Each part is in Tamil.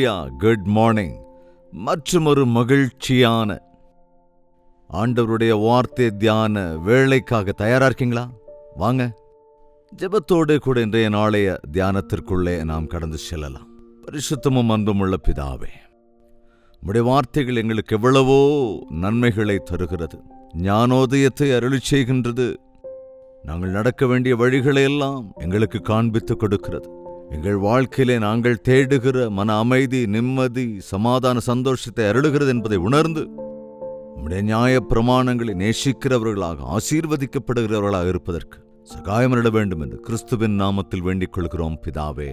ஹalleluya, குட் மார்னிங். மற்றும் ஒரு மகிழ்ச்சியான ஆண்டவருடைய வார்த்தை தியான வேளைக்காக தயாரா இருக்கீங்களா? வாங்க, ஜெபத்தோடு கூட இன்றைய நாளைய தியானத்திற்குள்ளே நாம் கடந்து செல்லலாம். பரிசுத்தமும் அன்பும் உள்ள பிதாவே, உம்முடைய வார்த்தைகள் எங்களுக்கு எவ்வளவோ நன்மைகளை தருகிறது, ஞானோதயத்தை அருளிச் செய்கின்றது. நாங்கள் நடக்க வேண்டிய வழிகளை எல்லாம் எங்களுக்கு காண்பித்து கொடுக்கிறது. எங்கள் வாழ்க்கையிலே நாங்கள் தேடுகிற மன அமைதி, நிம்மதி, சமாதான, சந்தோஷத்தை அருளுகிறது என்பதை உணர்ந்து உம்முடைய நியாய பிரமாணங்களை நேசிக்கிறவர்களாக, ஆசீர்வதிக்கப்படுகிறவர்களாக இருப்பதற்கு சகாயமிட வேண்டும் என்று கிறிஸ்துவின் நாமத்தில் வேண்டிக் கொள்கிறோம் பிதாவே,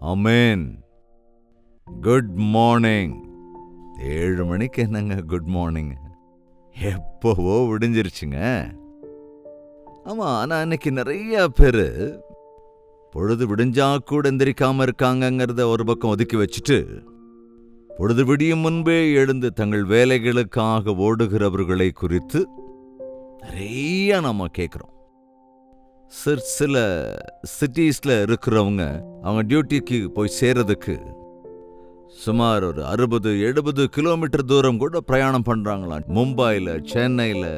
ஆமென். Good morning. 7 மணிக்கு என்னங்க குட் மார்னிங்? எப்போவோ விடிஞ்சிருச்சுங்க. ஆமா, ஆனா அன்னைக்கு நிறைய பேரு பொழுது விடிஞ்சா கூட எந்திரிக்காம இருக்காங்கிறத ஒரு பக்கம் ஒதுக்கி வச்சுட்டு, பொழுது விடியும் முன்பே எழுந்து தங்கள் வேலைகளுக்காக ஓடுகிறவர்களை குறித்து நிறைய நாம கேட்கிறோம். சில சிட்டிஸ்ல இருக்கிறவங்க அவங்க டியூட்டிக்கு போய் சேர்றதுக்கு சுமார் ஒரு 60-70 கிலோமீட்டர் தூரம் கூட பிரயாணம் பண்றாங்களாம். மும்பையில், சென்னையில்,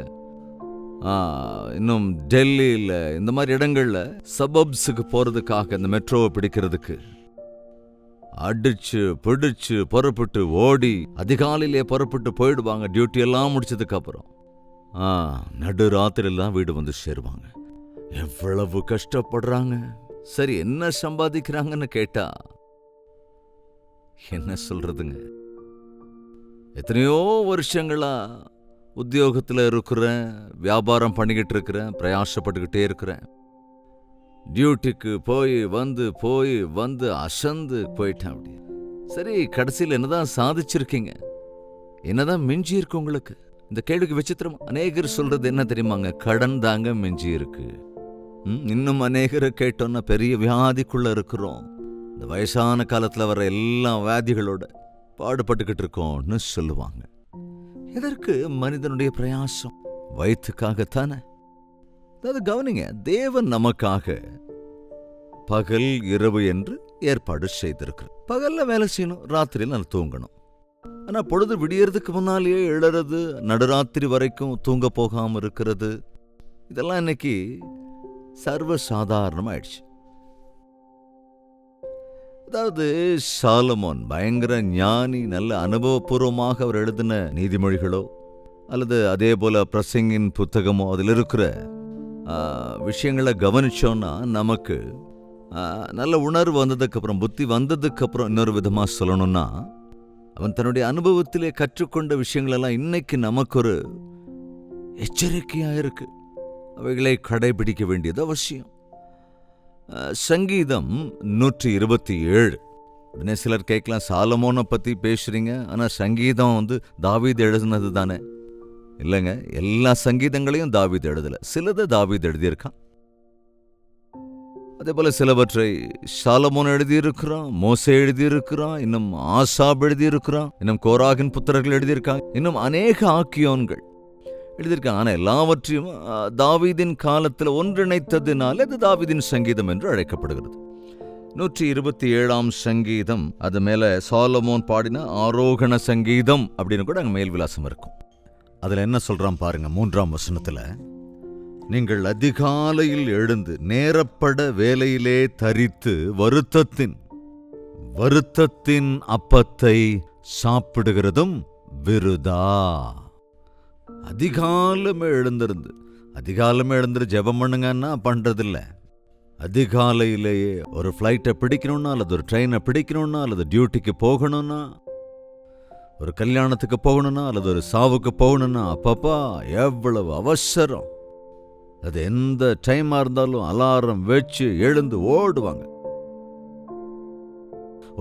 இன்னும் டெல்லியில், இந்த மாதிரி இடங்கள்ல சபப்ஸுக்கு போறதுக்காக இந்த மெட்ரோவை பிடிக்கிறதுக்கு அடிச்சு பிடிச்சு புறப்பட்டு ஓடி அதிகாலையிலே புறப்பட்டு போயிடுவாங்க. டியூட்டி எல்லாம் முடிச்சதுக்கு அப்புறம் நடு ராத்திரியில் தான் வீடு வந்து சேருவாங்க. எவ்வளவு கஷ்டப்படுறாங்க. சரி, என்ன சம்பாதிக்கிறாங்கன்னு கேட்டா என்ன சொல்றதுங்க? எத்தனையோ வருஷங்களா உத்தியோகத்தில் இருக்கிறேன், வியாபாரம் பண்ணிக்கிட்டு இருக்கிறேன், பிரயாசப்பட்டுக்கிட்டே இருக்கிறேன். டியூட்டிக்கு போய் வந்து அசந்து போயிட்டேன். அப்படி சரி, கடைசியில் என்னதான் சாதிச்சிருக்கீங்க? என்னதான் மிஞ்சி இருக்கு உங்களுக்கு? இந்த கேள்விக்கு விசித்திரம். அநேகர் சொல்றது என்ன தெரியுமாங்க? கடன் தாங்க மிஞ்சி இருக்கு. இன்னும் அநேகரை கேட்டோன்னா பெரிய வியாதிக்குள்ள இருக்கிறோம். இந்த வயசான காலத்தில் வர எல்லா வியாதிகளோட பாடுபட்டுக்கிட்டு இருக்கோம்னு சொல்லுவாங்க. எதற்கு மனிதனுடைய பிரயாசம்? வயிற்றுக்காகத்தானே. அதாவது கவனிங்க, தேவன் நமக்காக பகல் இரவு என்று ஏற்பாடு செய்திருக்கிறார். பகல்ல வேலை செய்யணும், ராத்திரியில் நான் தூங்கணும். ஆனா பொழுது விடியறதுக்கு முன்னாலேயே எழறது, நடுராத்திரி வரைக்கும் தூங்க போகாம இருக்கிறது, இதெல்லாம் இன்னைக்கு சர்வசாதாரணமாயிடுச்சு. அதாவது சாலமோன் பயங்கர ஞானி, நல்ல அனுபவபூர்வமாக அவர் எழுதின நீதிமொழிகளோ அல்லது அதே போல பிரசங்கின் புத்தகமோ அதில் இருக்கிற விஷயங்களை கவனிச்சோன்னா நமக்கு நல்ல உணர்வு வந்ததுக்கப்புறம், புத்தி வந்ததுக்கப்புறம், இன்னொரு விதமாக சொல்லணும்னா, அவன் தன்னுடைய அனுபவத்திலே கற்றுக்கொண்ட விஷயங்களெல்லாம் இன்னைக்கு நமக்கு ஒரு எச்சரிக்கையாக இருக்கு. அவைகளை கடைபிடிக்க வேண்டியது அவசியம். சங்கீதம் 127. உடனே சிலர் கேட்கலாம், சாலமோனை பற்றி பேசுறீங்க, ஆனால் சங்கீதம் தாவீது எழுதுனது தானே? இல்லைங்க, எல்லா சங்கீதங்களையும் தாவீது எழுதலை. சிலதை தாவீது எழுதியிருக்கான். அதே போல சிலவற்றை சாலமோன் எழுதியிருக்கிறான், மோசே எழுதியிருக்கிறான், இன்னும் ஆசாப் எழுதியிருக்கிறான், இன்னும் கோராகின் புத்திரர்கள் எழுதியிருக்காங்க, இன்னும் அநேக ஆக்கியோன்கள் எழுதியிருக்காங்க. ஆனால் எல்லாவற்றையும் தாவீதின் காலத்தில் ஒன்றிணைத்ததினால அது தாவீதின் சங்கீதம் என்று அழைக்கப்படுகிறது. 127ஆம் சங்கீதம், அது மேல சாலமோன் பாடின ஆரோகண சங்கீதம் அப்படின்னு கூட அங்கே மேல் விலாசம் இருக்கும். அதுல என்ன சொல்றான் பாருங்க, 3ஆம் வசனத்துல, நீங்கள் அதிகாலையில் எழுந்து நேரப்பட வேலையிலே தரித்து வருத்தத்தின் அப்பத்தை சாப்பிடுகிறதும் விருதா. அதிகாலமே எழுந்திருந்து ஜெபம் பண்ணுங்கன்னா பண்றதில்ல. அதிகாலையிலேயே ஒரு ஃப்ளைட்டை பிடிக்கணும்னா, அல்லது ஒரு ட்ரெயினை பிடிக்கணும்னா, அல்லது டியூட்டிக்கு போகணும்னா, ஒரு கல்யாணத்துக்கு போகணும்னா, அல்லது ஒரு சாவுக்கு போகணும்னா, அப்பப்பா எவ்வளவு அவசரம். அது எந்த டைமா இருந்தாலும் அலாரம் வச்சு எழுந்து ஓடுவாங்க.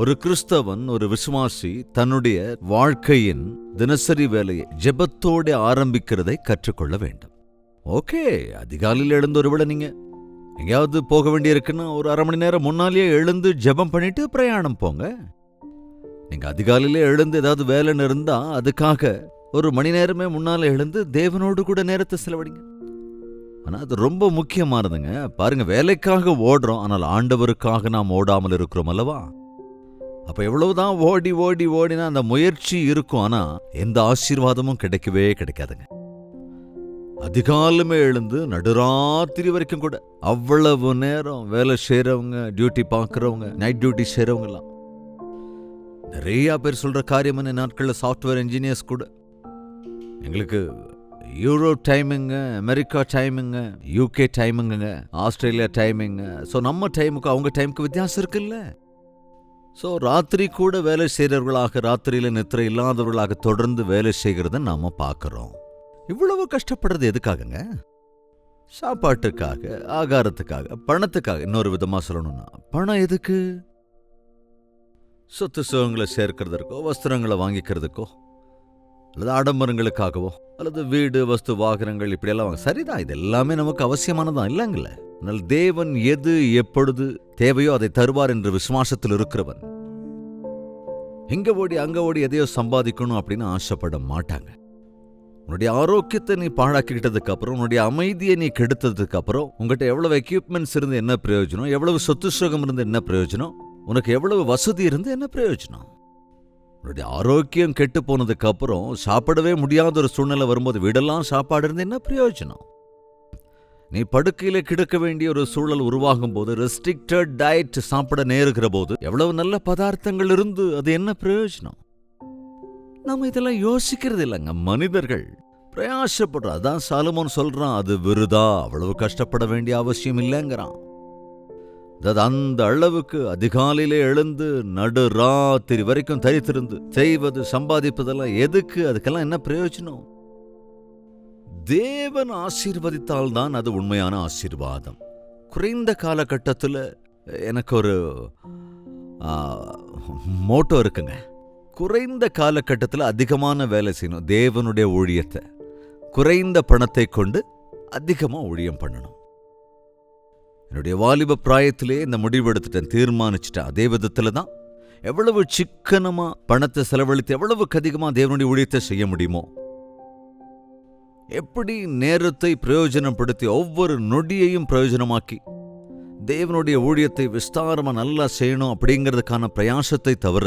ஒரு கிறிஸ்தவன், ஒரு விசுவாசி தன்னுடைய வாழ்க்கையின் தினசரி வேலையை ஜெபத்தோடு ஆரம்பிக்கிறதை கற்றுக்கொள்ள வேண்டும். ஓகே, அதிகாலையில் எழுந்து ஒருவேளை நீங்க எங்கேயாவது போக வேண்டியிருக்குன்னா ஒரு 1/2 மணி நேரம் முன்னாலேயே எழுந்து ஜெபம் பண்ணிட்டு பிரயாணம் போங்க. நீங்க அதிகாலையிலே எழுந்து ஏதாவது வேலைன்னு இருந்தா அதுக்காக 1 மணி நேரமே முன்னால எழுந்து தேவனோடு கூட நேரத்தை செலவழிங்க. ஆனா அது ரொம்ப முக்கியமானதுங்க. பாருங்க, வேலைக்காக ஓடுறோம், ஆனால் ஆண்டவருக்காக நாம் ஓடாமல் இருக்கிறோம் அல்லவா? அப்ப எவ்வளவுதான் ஓடி ஓடி ஓடினா அந்த முயற்சி இருக்கும், ஆனா எந்த ஆசீர்வாதமும் கிடைக்கவே கிடைக்காதுங்க. அதிகாலமே எழுந்து நடுராத்திரி வரைக்கும் கூட அவ்வளவு நேரம் வேலை செய்யறவங்க, டியூட்டி பார்க்கறவங்க, நைட் டியூட்டி செய்யறவங்க எல்லாம் நிறைய பேர் சொல்ற காரியம் என்ன, நாட்கள்ல சாஃப்ட்வேர் இன்ஜினியர்ஸ் கூட எங்களுக்கு யூரோப் டைமிங்க, அமெரிக்கா டைமிங்க, யூகே டைமிங்க, ஆஸ்திரேலியா டைமிங்க. ஸோ நம்ம டைமுக்கு அவங்க டைமுக்கு வித்தியாசம் இருக்குல்ல. ஸோ ராத்திரி கூட வேலை செய்கிறவர்களாக, ராத்திரியில் நித்திரை இல்லாதவர்களாக தொடர்ந்து வேலை செய்கிறத நாம பார்க்குறோம். இவ்வளவு கஷ்டப்படுறது எதுக்காகங்க? சாப்பாட்டுக்காக, ஆகாரத்துக்காக, பணத்துக்காக. இன்னொரு விதமாக சொல்லணும்னா பணம் எதுக்கு? சொத்து சுகங்களை சேர்க்கிறதுக்கோ, வஸ்திரங்களை வாங்கிக்கிறதுக்கோ, அல்லது ஆடம்பரங்களுக்காகவோ, அல்லது வீடு, வஸ்து, வாகனங்கள் இப்படியெல்லாம் சரிதான், இது எல்லாமே நமக்கு அவசியமானதான் இல்லைங்கள. ஆனால் தேவன் எது எப்பொழுது தேவையோ அதை தருவார் என்ற விசுவாசத்தில் இருக்கிறவன் எங்க ஓடி அங்க ஓடி எதையோ சம்பாதிக்கணும் அப்படின்னு ஆசைப்பட மாட்டாங்க. உன்னுடைய ஆரோக்கியத்தை நீ பாழாக்கிக்கிட்டதுக்கு அப்புறம், உன்னுடைய அமைதியை நீ கெடுத்ததுக்கு அப்புறம், உங்ககிட்ட எவ்வளவு எக்யூப்மெண்ட்ஸ் இருந்து என்ன பிரயோஜனம், எவ்வளவு சொத்து சுகம் இருந்து என்ன பிரயோஜனம், உனக்கு எவ்வளவு வசதி இருந்து என்ன பிரயோஜனம்? உன்னுடைய ஆரோக்கியம் கெட்டு போனதுக்கு அப்புறம் சாப்பிடவே முடியாத ஒரு சூழ்நிலை வரும்போது வீடெல்லாம் சாப்பாடு இருந்து என்ன பிரயோஜனம்? நீ படுக்கையில கிடக்க வேண்டிய ஒரு சூழல் உருவாகும் போது, ரெஸ்ட்ரிக்டட் டயட் சாப்பிட நேருகிற போது எவ்வளவு நல்ல பதார்த்தங்கள் இருந்து அது என்ன பிரயோஜனம்? நம்ம இதெல்லாம் யோசிக்கிறது இல்லைங்க. மனிதர்கள் பிரயாசப்படுற, அதான் சாலமோன் சொல்றான், அது விருதா, அவ்வளவு கஷ்டப்பட வேண்டிய அவசியம் இல்லைங்கிறான். அந்த அளவுக்கு அதிகாலையிலே எழுந்து நடு ராத்திரி வரைக்கும் தரித்திருந்து செய்வது, சம்பாதிப்பதெல்லாம் எதுக்கு? அதுக்கெல்லாம் என்ன பிரயோஜனம்? தேவன் ஆசீர்வதித்தால் தான் அது உண்மையான ஆசீர்வாதம். குறைந்த காலகட்டத்தில் எனக்கு ஒரு மோட்டோ இருக்குங்க. குறைந்த காலகட்டத்தில் அதிகமான வேலை செய்யணும், தேவனுடைய ஊழியத்தை குறைந்த பணத்தை கொண்டு அதிகமாக ஊழியம் பண்ணணும். என்னுடைய வாலிப பிராயத்திலே இந்த முடிவு எடுத்துட்டேன், தீர்மானிச்சிட்டேன். அதே விதத்தில் தான் எவ்வளவு சிக்கனமா பணத்தை செலவழித்து எவ்வளவுக்கு அதிகமாக தேவனுடைய ஊழியத்தை செய்ய முடியுமோ, எப்படி நேரத்தை பிரயோஜனப்படுத்தி ஒவ்வொரு நொடியையும் பிரயோஜனமாக்கி தேவனுடைய ஊழியத்தை விஸ்தாரமா நல்லா செய்யணும் அப்படிங்கிறதுக்கான பிரயாசத்தை தவிர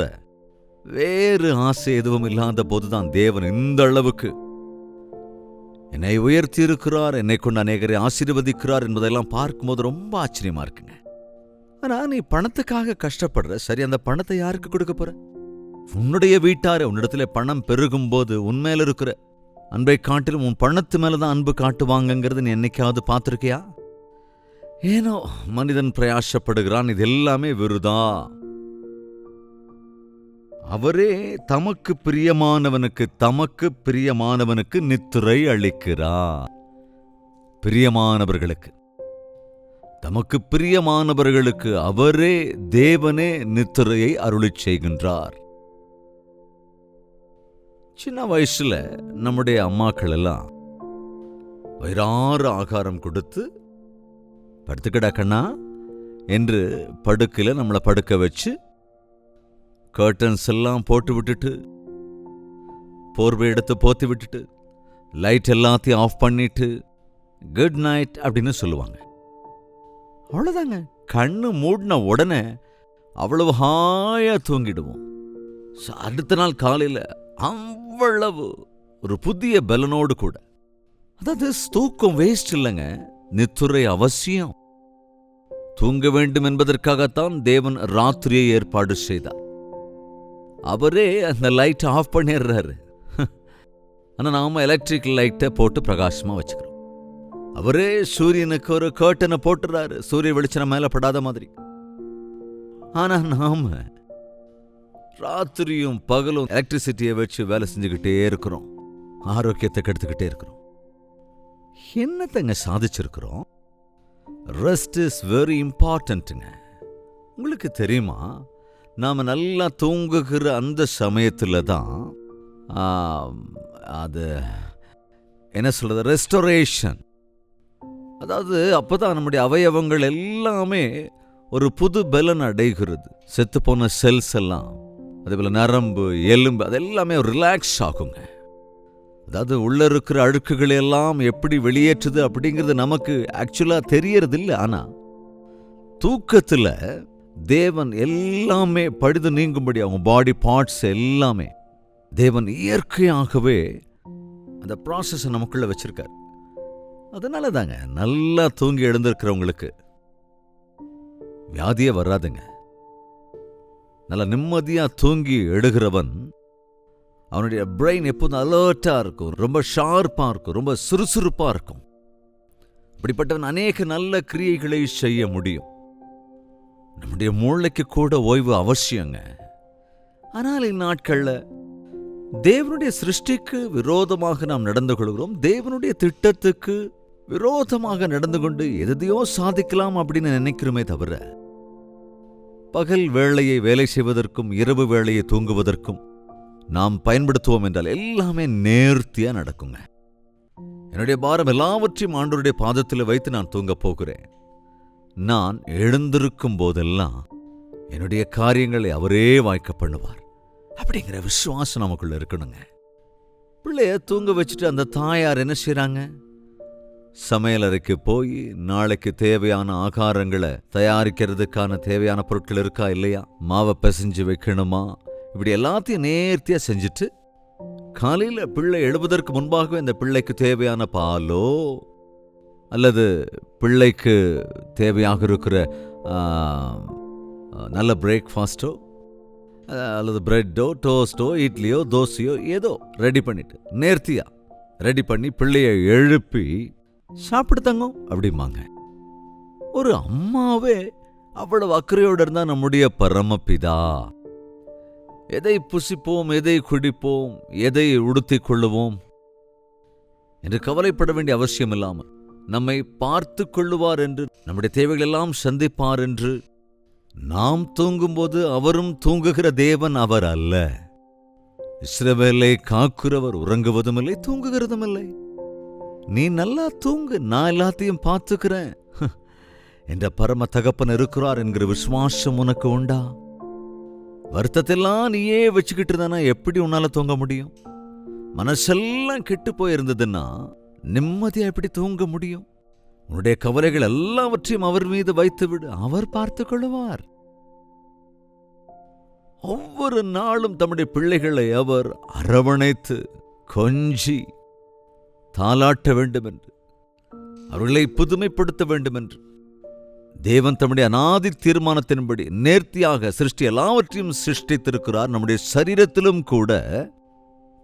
வேறு ஆசை எதுவும் இல்லாத போதுதான் தேவன் இந்த அளவுக்கு என்னை உயர்த்தி இருக்கிறார், என்னை கொண்டு அநேகரை ஆசீர்வதிக்கிறார் என்பதெல்லாம் பார்க்கும்போது ரொம்ப ஆச்சரியமா இருக்குங்க. ஆனா நீ பணத்துக்காக கஷ்டப்படுற, சரி, அந்த பணத்தை யாருக்கு கொடுக்க போற? உன்னுடைய வீட்டார உன்னிடத்துல பணம் பெருகும் போது உண்மையில இருக்கிற அன்பை காட்டிலும் உன் பணத்து மேலதான் அன்பு காட்டுவாங்கிறது நீ என்னைக்காவது பார்த்திருக்கியா? ஏனோ மனிதன் பிரயாசப்படுகிறான், இது எல்லாமே விருதா. அவரே தமக்கு பிரியமானவனுக்கு நித்திரை அளிக்கிறார். பிரியமானவர்களுக்கு, தமக்கு பிரியமானவர்களுக்கு அவரே தேவனே நித்திரையை அருளிச் செய்கின்றார். சின்ன வயசுல நம்முடைய அம்மாக்கள் எல்லாம் வயிறார ஆகாரம் கொடுத்து படுத்துக்கடா கண்ணா என்று படுக்கையில நம்மளை படுக்க வச்சு கர்டன்ஸ் எல்லாம் போட்டு விட்டுட்டு, போர்வை எடுத்து போத்தி விட்டுட்டு, லைட் எல்லாத்தையும் ஆஃப் பண்ணிட்டு குட் நைட் அப்படின்னு சொல்லுவாங்க. அவ்வளவுதாங்க. கண்ணு மூடின உடனே அவ்வளவு ஹாயா தூங்கிடுவோம். அடுத்த நாள் காலையில அவ்வளவு ஒரு புதிய பலனோடு கூட. அதாவது தூக்கம் வேஸ்ட் இல்லைங்க, நித்திரை அவசியம். தூங்க வேண்டும் என்பதற்காகத்தான் தேவன் ராத்திரியை ஏற்பாடு செய்தார். அவரே அந்த லைட் ஆஃப் பண்ணிடுறாரு. ஆனா நாம எலக்ட்ரிக் லைட்டை போட்டு பிரகாசமா வச்சுக்கிறோம். அவரே சூரியனுக்கு ஒரு கர்டனை போட்டுறாரு, சூரிய வெளிச்சம் மேல படாத மாதிரி. ஆனா நாம ராத்திரியும் பகலும் எலக்ட்ரிசிட்டியை வச்சு வேலை செஞ்சுக்கிட்டே இருக்கிறோம், ஆரோக்கியத்தை கெடுத்துக்கிட்டே இருக்கிறோம். என்னத்தங்க சாதிச்சிருக்கிறோம்? ரெஸ்ட் இஸ் வெரி இம்பார்ட்டன்ட்டுங்க. உங்களுக்கு தெரியுமா, நாம் நல்லா தூங்குகிற அந்த சமயத்தில் தான் அது என்ன சொல்றது, ரெஸ்டோரேஷன். அதாவது அப்போதான் நம்முடைய அவயவங்கள் எல்லாமே ஒரு புது பலன் அடைகிறது. செத்துப்போன செல்ஸ் எல்லாம், அதேபோல் நரம்பு, எலும்பு, அதெல்லாமே ரிலாக்ஸ் ஆகுங்க. அதாவது உள்ள இருக்கிற அழுக்குகளை எல்லாம் எப்படி வெளியேற்றுது அப்படிங்கிறது நமக்கு ஆக்சுவலா தெரியறது இல்லை. ஆனா தூக்கத்துல தேவன் எல்லாமே பழுது நீங்கும்படி அவங்க பாடி பார்ட்ஸ் எல்லாமே தேவன் இயற்கையாகவே அந்த ப்ராசஸை நமக்குள்ள வச்சிருக்கார். அதனால தாங்க நல்லா தூங்கி எழுந்திருக்கிறவங்களுக்கு வியாதியே வராதுங்க. நல்லா நிம்மதியா தூங்கி எழுகிறவன் அவனுடைய பிரெயின் எப்போதும் அலர்ட்டா இருக்கும், ரொம்ப ஷார்ப்பா இருக்கும், ரொம்ப சுறுசுறுப்பா இருக்கும். அப்படிப்பட்டவன் அநேக நல்ல கிரியைகளை செய்ய முடியும். நம்முடைய மூளைக்கு கூட ஓய்வு அவசியங்க. ஆனால் இந்நாட்கள்ல தேவனுடைய சிருஷ்டிக்கு விரோதமாக நாம் நடந்து கொள்கிறோம். தேவனுடைய திட்டத்துக்கு விரோதமாக நடந்து கொண்டு எதையோ சாதிக்கலாம் அப்படின்னு நினைக்கிறோமே தவிர, பகல் வேளையை வேலை செய்வதற்கும் இரவு வேளையை தூங்குவதற்கும் நாம் பயன்படுத்துவோம் என்றால் எல்லாமே நேர்த்தியா நடக்குங்க. என்னுடைய பாரம் எல்லாவற்றையும் ஆண்டவருடைய பாதத்தில் வைத்து நான் தூங்க போகிறேன். நான் எழுந்திருக்கும் போதெல்லாம் என்னுடைய காரியங்களை அவரே வாய்க்க பண்ணுவார் அப்படிங்கிற விசுவாசம் நமக்குள்ள இருக்கணுங்க. பிள்ளைய தூங்க வச்சுட்டு அந்த தாயார் என்ன செய்றாங்க? சமையலறைக்கு போய் நாளைக்கு தேவையான ஆகாரங்களை தயாரிக்கிறதுக்கான தேவையான பொருட்கள் இருக்கா இல்லையா, மாவை பிசைஞ்சு வைக்கணுமா, இப்படி எல்லாத்தையும் நேர்த்தியா செஞ்சுட்டு காலையில் பிள்ளை எழுவதற்கு முன்பாகவே இந்த பிள்ளைக்கு தேவையான பாலோ அல்லது பிள்ளைக்கு தேவையாக இருக்கிற நல்ல பிரேக்ஃபாஸ்டோ அல்லது பிரெட்டோ டோஸ்டோ இட்லியோ தோசையோ ஏதோ ரெடி பண்ணிட்டு நேர்த்தியா ரெடி பண்ணி பிள்ளையை எழுப்பி சாப்பிடு தங்கம் அப்படிம்பாங்க. ஒரு அம்மாவே அவ்வளவு அக்கறையோடு இருந்தா நம்முடைய பரமபிதா எதை புசிப்போம், எதை குடிப்போம், எதை உடுத்திக் கொள்ளுவோம் என்று கவலைப்பட வேண்டிய அவசியம் இல்லாமல் நம்மை பார்த்து கொள்ளுவார் என்று, நம்முடைய தேவைகள் எல்லாம் சந்திப்பார் என்று, நாம் தூங்கும்போது அவரும் தூங்குகிற தேவன் அவர் அல்ல. இஸ்ரவேலை காக்கிறவர் உறங்குவதும் இல்லை, தூங்குகிறதும் இல்லை. நீ நல்லா தூங்கு, நான் எல்லாத்தையும் பார்த்துக்கிறேன் என்ற பரம தகப்பன் இருக்கிறார் என்கிற விசுவாசம் உனக்கு உண்டா? வருத்தத்தெல்லாம் நீயே வச்சுக்கிட்டு இருந்தானா எப்படி உன்னால தூங்க முடியும்? மனசெல்லாம் கெட்டு போயிருந்ததுன்னா நிம்மதியா எப்படி தூங்க முடியும்? உன்னுடைய கவலைகள் எல்லாவற்றையும் அவர் மீது வைத்து விடு, அவர் பார்த்துக் கொள்ளுவார். ஒவ்வொரு நாளும் தம்முடைய பிள்ளைகளை அவர் அரவணைத்து கொஞ்சி தாலாட்ட வேண்டும் என்று, அவர்களை புதுமைப்படுத்த வேண்டும் என்று தேவன் தம்முடைய அநாதி தீர்மானத்தின்படி நேர்த்தியாக சிருஷ்டி எல்லாவற்றையும் சிருஷ்டித்திருக்கிறார். நம்முடைய சரீரத்திலும் கூட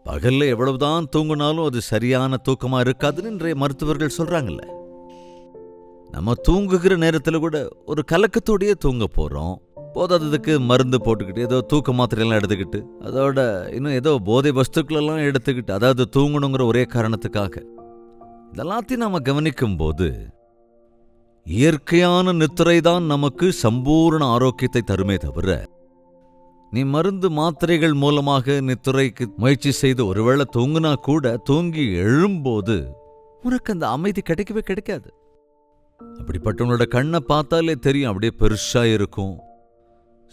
பகல்ல எவ்வளவுதான் தூங்கினாலும் அது சரியான தூக்கமா இருக்காதுன்னு இன்றைய மருத்துவர்கள் சொல்றாங்கல்ல. நம்ம தூங்குகிற நேரத்தில் கூட ஒரு கலக்கத்தோடையே தூங்க போறோம். போதாததுக்கு மருந்து போட்டுக்கிட்டு ஏதோ தூக்க மாத்திரையெல்லாம் எடுத்துக்கிட்டு அதோட இன்னும் ஏதோ போதை வஸ்துக்களெல்லாம் எடுத்துக்கிட்டு, அதாவது தூங்கணுங்கிற ஒரே காரணத்துக்காக இதெல்லாத்தையும் நாம கவனிக்கும் போது இயற்கையான நித்திரைதான் நமக்கு சம்பூர்ண ஆரோக்கியத்தை தருமே தவிர, நீ மருந்து மாத்திரைகள் மூலமாக நித்திரைக்கு முயற்சி செய்து ஒருவேளை தூங்குனா கூட தூங்கி எழும்போது உனக்கு அந்த அமைதி கிடைக்கவே கிடைக்காது. அப்படிப்பட்டவங்களோட கண்ணை பார்த்தாலே தெரியும், அப்படியே பெருசா இருக்கும்,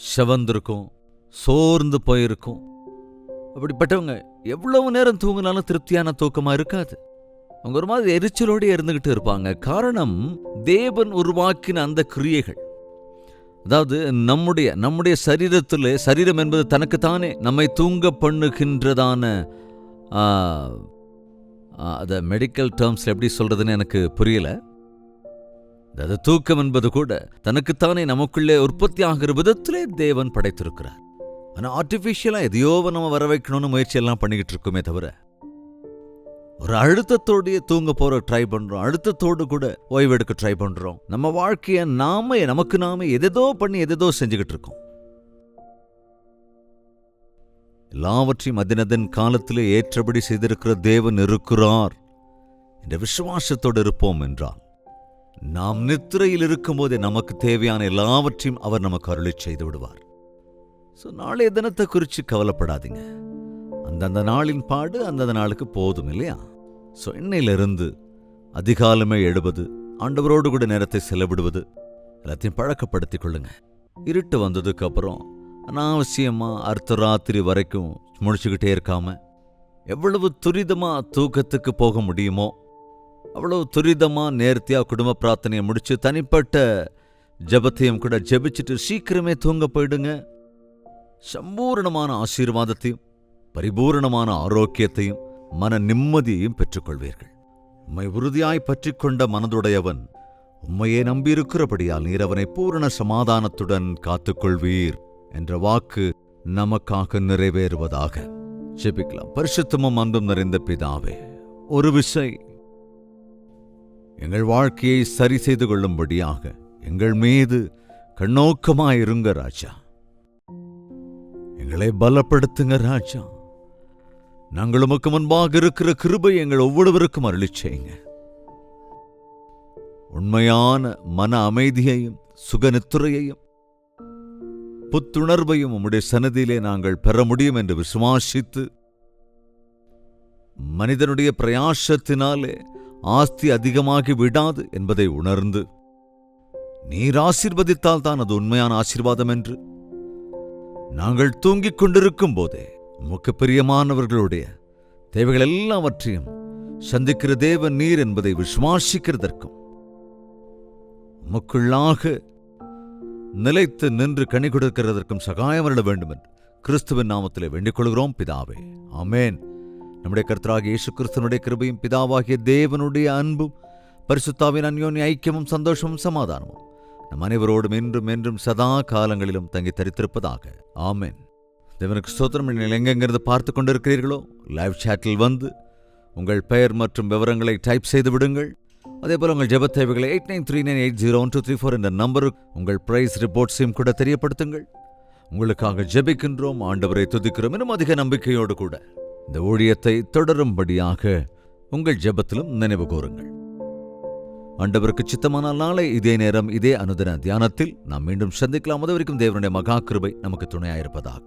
செவந்திருக்கும், சோர்ந்து போயிருக்கும். அப்படிப்பட்டவங்க எவ்வளவு நேரம் தூங்கினாலும் திருப்தியான தூக்கமா இருக்காது. அவங்க ஒரு மாதிரி எரிச்சலோடு இருந்துகிட்டு இருப்பாங்க. காரணம், தேவன் உருவாக்கின அந்த கிரியைகள், அதாவது நம்முடைய சரீரத்தில், சரீரம் என்பது தனக்குத்தானே நம்மை தூங்க பண்ணுகின்றதான, அதை மெடிக்கல் டேர்ம்ஸ்ல எப்படி சொல்றதுன்னு எனக்கு புரியல. அதாவது தூக்கம் என்பது கூட தனக்குத்தானே நமக்குள்ளே உற்பத்தி ஆகிற விதத்திலே தேவன் படைத்திருக்கிறார். ஆனால் ஆர்டிஃபிஷியலா எதையோ நம்ம வர வைக்கணும்னு முயற்சி எல்லாம் பண்ணிக்கிட்டு இருக்கோமே தவிர, ஒரு அழுத்தத்தோடைய தூங்க போற ட்ரை பண்றோம், அழுத்தத்தோடு கூட ஓய்வெடுக்க ட்ரை பண்றோம். நம்ம வாழ்க்கைய நமக்கு நாம எதோ பண்ணி எதோ செஞ்சுக்கிட்டு இருக்கோம். எல்லாவற்றையும் அதினதன் காலத்திலே ஏற்றபடி செய்திருக்கிற தேவன் இருக்கிறார் என்ற விசுவாசத்தோடு இருப்போம் என்றால், நாம் நித்திரையில் இருக்கும்போதே நமக்கு தேவையான எல்லாவற்றையும் அவர் நமக்கு அருளி செய்து விடுவார். நாளைய தினத்தை குறித்து கவலைப்படாதீங்க. அந்தந்த நாளின் பாடு அந்தந்த நாளுக்கு போதும் இல்லையா? இன்னையிலிருந்து அதிகாலமே எழுவது, ஆண்டவரோடு கூட நேரத்தை செலவிடுவது எல்லாத்தையும் பழக்கப்படுத்திக் கொள்ளுங்க. இருட்டு வந்ததுக்கு அப்புறம் அனாவசியமா அர்த்தராத்திரி வரைக்கும் முடிச்சுக்கிட்டே இருக்காம, எவ்வளவு துரிதமா தூக்கத்துக்கு போக முடியுமோ அவ்வளவு துரிதமா நேர்த்தியா குடும்ப பிரார்த்தனையை முடிச்சு தனிப்பட்ட ஜெபத்தையும் கூட ஜெபிச்சுட்டு சீக்கிரமே தூங்க போயிடுங்க. சம்பூரணமான ஆசீர்வாதத்தையும் பரிபூரணமான ஆரோக்கியத்தையும் மன நிம்மதியையும் பெற்றுக்கொள்வீர்கள். உம்மை உறுதியாய் பற்றிக் கொண்ட மனதுடையவன் உம்மையே நம்பியிருக்கிறபடியால் நீர் அவனை பூரண சமாதானத்துடன் காத்துக்கொள்வீர் என்ற வாக்கு நமக்காக நிறைவேறுவதாக. ஜெபிக்கலாம். பரிசுத்தமும் அன்பும் நிறைந்த பிதாவே, ஒரு விசை எங்கள் வாழ்க்கையை சரி செய்து கொள்ளும்படியாக எங்கள் மீது கண்ணோக்கமாயிருங்க ராஜா. எங்களை பலப்படுத்துங்க ராஜா. நாங்கள் உமக்கு முன்பாக இருக்கிற கிருபை எங்கள் ஒவ்வொருவருக்கும் அருளிச் செய்யுங்க. உண்மையான மன அமைதியையும் சுகநித்துறையையும் புத்துணர்வையும் உம்முடைய சன்னதியிலே நாங்கள் பெற முடியும் என்று விசுவாசித்து, மனிதனுடைய பிரயாசத்தினாலே ஆஸ்தி அதிகமாகி விடாது என்பதை உணர்ந்து, நீர் ஆசீர்வதித்தால் தான் அது உண்மையான ஆசீர்வாதம் என்று நாங்கள் தூங்கிக் கொண்டிருக்கும் போதே உமக்கு பிரியமானவர்களுடைய தேவைகள் எல்லாவற்றையும் சந்திக்கிற தேவன் நீர் என்பதை விசுவாசிக்கிறதற்கும் உமக்குள்ளாக நிலைத்து நின்று கனி கொடுக்கிறதற்கும் சகாயம் அருள வேண்டும் என்று கிறிஸ்துவின் நாமத்திலே வேண்டிக் கொள்கிறோம் பிதாவே, ஆமென். நம்முடைய கர்த்தராகிய இயேசு கிறிஸ்துவினுடைய கிருபையும் பிதாவாகிய தேவனுடைய அன்பும் பரிசுத்தாவின் அன்யோன்ய ஐக்கியமும் சந்தோஷமும் சமாதானமும் நம் அனைவரோடும் என்றும் என்றும் சதா காலங்களிலும் தங்கி தரித்திருப்பதாக, ஆமென். தேவனுக்கு ஸ்தோத்திரம். நீங்கள் எங்கெங்கிருந்து பார்த்து கொண்டிருக்கிறீர்களோ லைவ் சாட்டில் வந்து உங்கள் பெயர் மற்றும் விவரங்களை டைப் செய்து விடுங்கள். அதேபோல் உங்கள் ஜெப தேவைகளை 8939801234 என்ற நம்பருக்கு உங்கள் பிரைஸ் ரிப்போர்ட்ஸையும் கூட தெரியப்படுத்துங்கள். உங்களுக்காக ஜெபிக்கின்றோம், ஆண்டவரை துதிக்கிறோம். இன்னும் அதிக நம்பிக்கையோடு கூட இந்த ஊழியத்தை தொடரும்படியாக உங்கள் ஜெபத்திலும் நினைவு கூறுங்கள். ஆண்டவருக்கு சித்தமானால் நாளை இதே நேரம் இதே அனுதின தியானத்தில் நாம் மீண்டும் சந்திக்கலாம். அதுவரைக்கும் தேவனுடைய மகா கிருபை நமக்கு துணையாயிருப்பதாக.